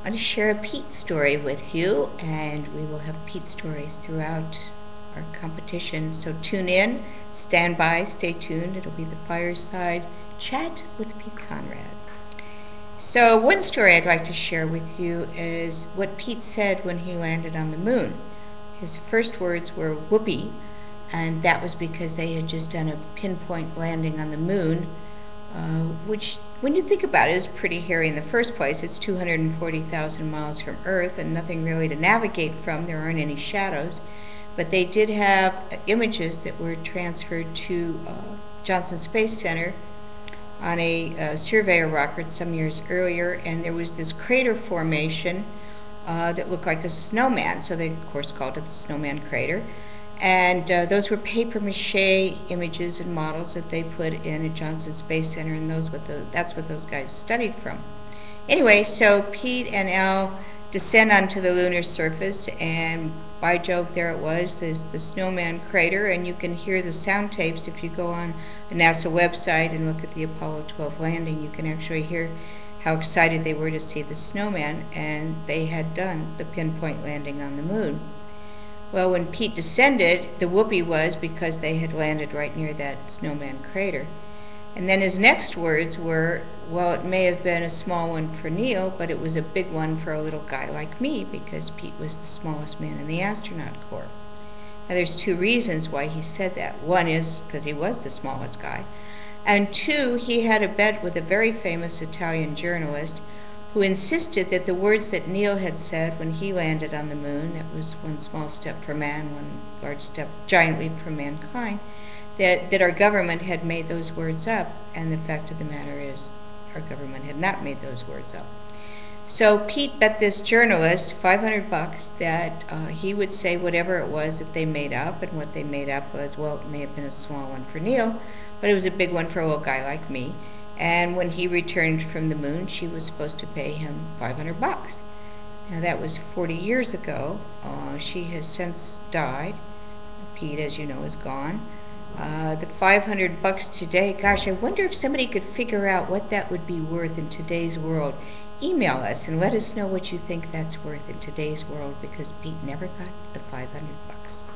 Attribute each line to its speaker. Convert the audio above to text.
Speaker 1: I want to share a Pete story with you, and we will have Pete stories throughout our competition. So tune in, stand by, stay tuned. It'll be the Fireside Chat with Pete Conrad. So one story I'd like to share with you is what Pete said when he landed on the moon. His first words were whoopee, and that was because they had just done a pinpoint landing on the moon, which, when you think about it, is pretty hairy in the first place. It's 240,000 miles from Earth and nothing really to navigate from. There aren't any shadows. But they did have images that were transferred to Johnson Space Center on a surveyor rocket some years earlier, and there was this crater formation that looked like a snowman, so they, of course, called it the Snowman Crater. And those were paper mache images and models that they put in at Johnson Space Center, and that's what those guys studied from. Anyway, so Pete and Al descend onto the lunar surface, and by Jove, there it was, the Snowman Crater, and you can hear the sound tapes if you go on the NASA website and look at the Apollo 12 landing. You can actually hear how excited they were to see the snowman, and they had done the pinpoint landing on the moon. Well, when Pete descended, the whoopee was because they had landed right near that Snowman Crater. And then his next words were, well, it may have been a small one for Neil, but it was a big one for a little guy like me, because Pete was the smallest man in the astronaut corps. Now, there's two reasons why he said that. One is because he was the smallest guy. And two, he had a bet with a very famous Italian journalist who insisted that the words that Neil had said when he landed on the moon, that was one small step for man, one large step, giant leap for mankind, that our government had made those words up, and the fact of the matter is our government had not made those words up. So Pete bet this journalist $500 that he would say whatever it was that they made up, and what they made up was, well, it may have been a small one for Neil, but it was a big one for a little guy like me. And when he returned from the moon, she was supposed to pay him $500. Now, that was 40 years ago. She has since died. Pete, as you know, is gone. The $500 today, gosh, I wonder if somebody could figure out what that would be worth in today's world. Email us and let us know what you think that's worth in today's world, because Pete never got the $500.